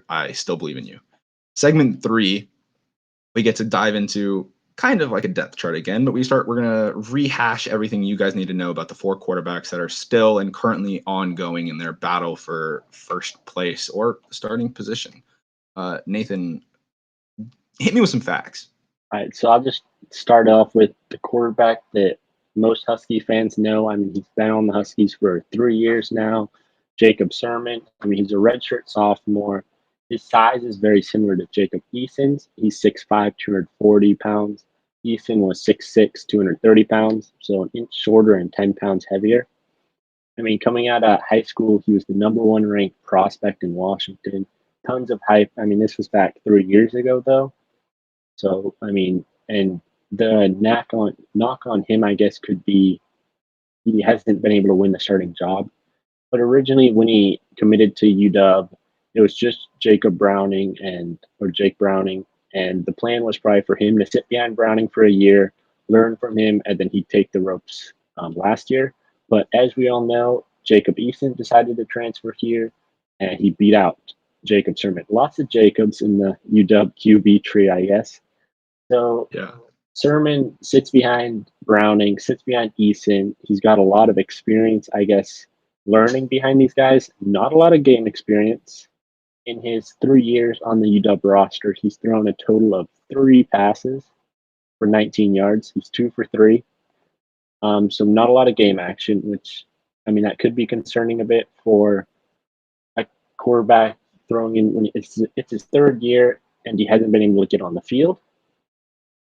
I still believe in you. Segment 3, we get to dive into kind of like a depth chart again, but we're gonna rehash everything you guys need to know about the 4 quarterbacks that are still and currently ongoing in their battle for first place or starting position. Nathan, hit me with some facts. All right, so I'll just start off with the quarterback that most Husky fans know. I mean, he's been on the Huskies for 3 years now. Jacob Sherman. I mean, he's a redshirt sophomore. His size is very similar to Jacob Eason's. He's 6'5", 240 pounds. Eason was 6'6", 230 pounds, so an inch shorter and 10 pounds heavier. I mean, coming out of high school, he was the -- 1 ranked prospect in Washington. Tons of hype. I mean, this was back 3 years ago, though. So I mean, and the knock on him, I guess, could be he hasn't been able to win the starting job. But originally, when he committed to UW, it was just Jake Browning, and the plan was probably for him to sit behind Browning for a year, learn from him, and then he'd take the ropes last year. But as we all know, Jacob Eason decided to transfer here, and he beat out Jacob Sherman. Lots of Jacobs in the UW QB tree, I guess. So Yeah. Sherman sits behind Browning, sits behind Eason. He's got a lot of experience, I guess, learning behind these guys. Not a lot of game experience. In his 3 years on the UW roster, he's thrown a total of 3 passes for 19 yards. He's 2 for 3. So not a lot of game action, which, I mean, that could be concerning a bit for a quarterback throwing in when it's his 3rd year and he hasn't been able to get on the field.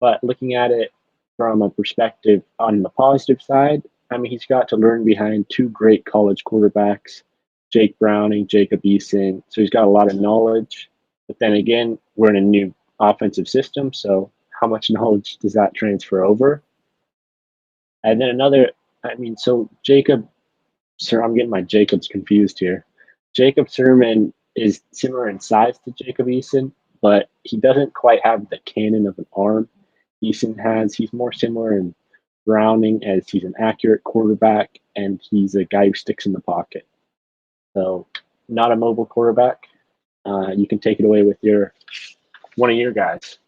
But looking at it from a perspective on the positive side, I mean, he's got to learn behind 2 great college quarterbacks, Jake Browning, Jacob Eason. So he's got a lot of knowledge. But then again, we're in a new offensive system. So how much knowledge does that transfer over? And then I'm getting my Jacobs confused here. Jacob Sherman is similar in size to Jacob Eason, but he doesn't quite have the cannon of an arm Eason has. He's more similar in Browning as he's an accurate quarterback and he's a guy who sticks in the pocket. So not a mobile quarterback. You can take it away with one of your guys.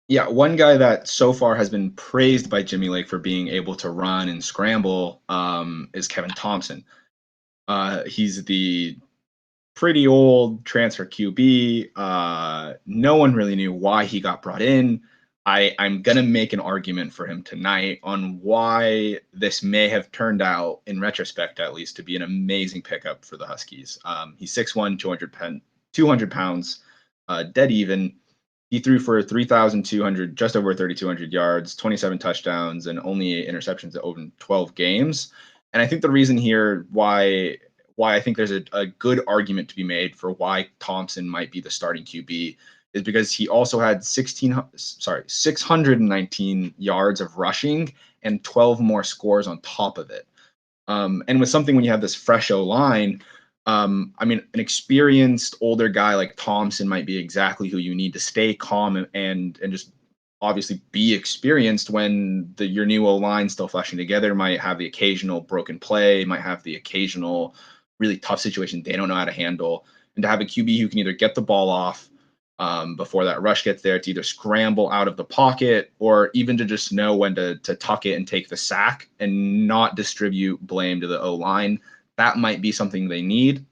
Yeah, one guy that so far has been praised by Jimmy Lake for being able to run and scramble is Kevin Thompson. He's the pretty old transfer QB. No one really knew why he got brought in. I'm going to make an argument for him tonight on why this may have turned out, in retrospect at least, to be an amazing pickup for the Huskies. He's 6'1", 200 pounds, dead even. He threw for 3,200, just over 3,200 yards, 27 touchdowns, and only 8 interceptions over 12 games. And I think the reason here why I think there's a good argument to be made for why Thompson might be the starting QB is because he also had 619 yards of rushing and 12 more scores on top of it. And with something when you have this fresh O-line, I mean, an experienced older guy like Thompson might be exactly who you need to stay calm and just obviously be experienced when your new O-line still flashing together, might have the occasional broken play, might have the occasional really tough situation they don't know how to handle. And to have a QB who can either get the ball off before that rush gets there, to either scramble out of the pocket or even to just know when to tuck it and take the sack and not distribute blame to the O-line. That might be something they need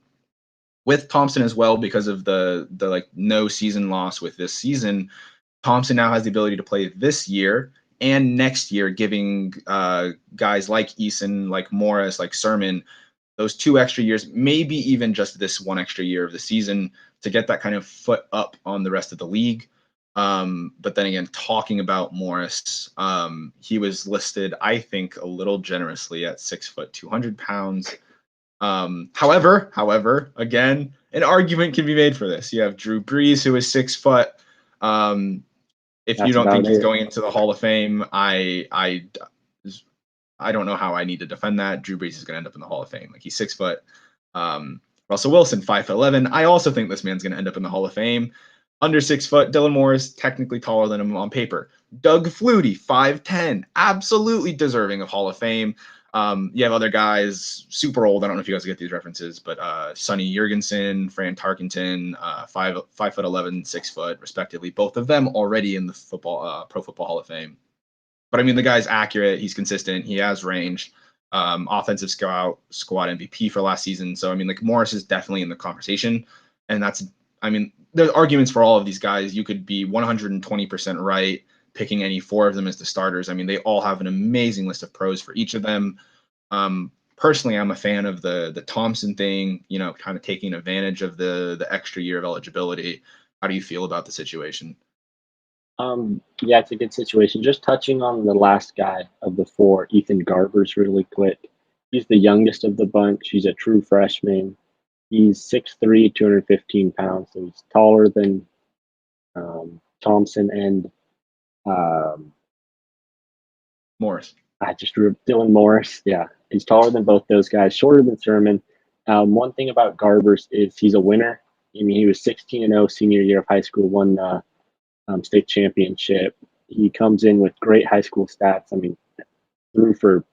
with Thompson as well, because of the like no season loss with this season. Thompson now has the ability to play this year and next year, giving guys like Eason, like Morris, like Sherman, those 2 extra years, maybe even just this 1 extra year of the season to get that kind of foot up on the rest of the league. But then again, talking about Morris, he was listed, I think, a little generously at 6 foot, 200 pounds. However, again, an argument can be made for this. You have Drew Brees, who is 6 foot. If you don't think he's going into the Hall of Fame, I don't know how I need to defend that. Drew Brees is going to end up in the Hall of Fame. Like, he's 6 foot. Russell Wilson, 5'11". I also think this man's going to end up in the Hall of Fame. Under 6 foot, Dylan Morris, technically taller than him on paper. Doug Flutie, 5'10", absolutely deserving of Hall of Fame. You have other guys super old. I don't know if you guys get these references, but Sonny Jurgensen, Fran Tarkenton, 5'11", 6 foot, respectively. Both of them already in the Pro Football Hall of Fame. But I mean, the guy's accurate. He's consistent. He has range. Offensive squad MVP for last season. So I mean, like Morris is definitely in the conversation, and that's. I mean, there's arguments for all of these guys. You could be 120% right picking any 4 of them as the starters. I mean, they all have an amazing list of pros for each of them. Personally, I'm a fan of the Thompson thing, you know, kind of taking advantage of the extra year of eligibility. How do you feel about the situation? Yeah, it's a good situation. Just touching on the last guy of the 4, Ethan Garvers, really quick. He's the youngest of the bunch. He's a true freshman. He's 6'3", 215 pounds. So he's taller than Thompson and Morris. I just drew Dylan Morris. Yeah, he's taller than both those guys, shorter than Sherman. One thing about Garvers is he's a winner. I mean, he was 16-0 senior year of high school, won state championship. He comes in with great high school stats. I mean, threw for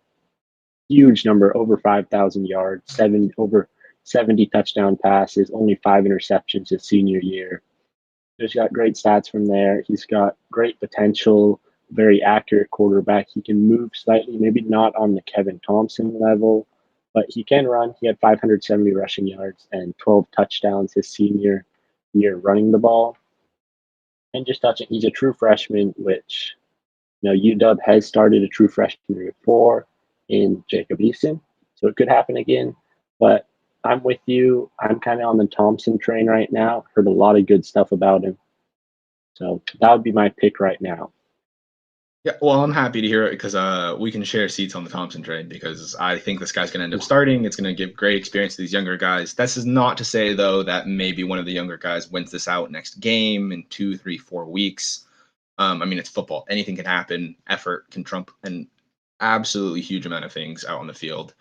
huge number, over 5,000 yards, over 70 touchdown passes, only 5 interceptions his senior year. He's got great stats from there. He's got great potential, very accurate quarterback. He can move slightly, maybe not on the Kevin Thompson level, but he can run. He had 570 rushing yards and 12 touchdowns his senior year running the ball. And just touching, he's a true freshman, which, you know, UW has started a true freshman before in Jacob Eason, so it could happen again. But I'm with you. I'm kind of on the Thompson train right now. Heard a lot of good stuff about him. So that would be my pick right now. Yeah, well, I'm happy to hear it because we can share seats on the Thompson trade because I think this guy's going to end up starting. It's going to give great experience to these younger guys. This is not to say, though, that maybe one of the younger guys wins this out next game in 2, 3, 4 weeks. I mean, it's football. Anything can happen. Effort can trump an absolutely huge amount of things out on the field.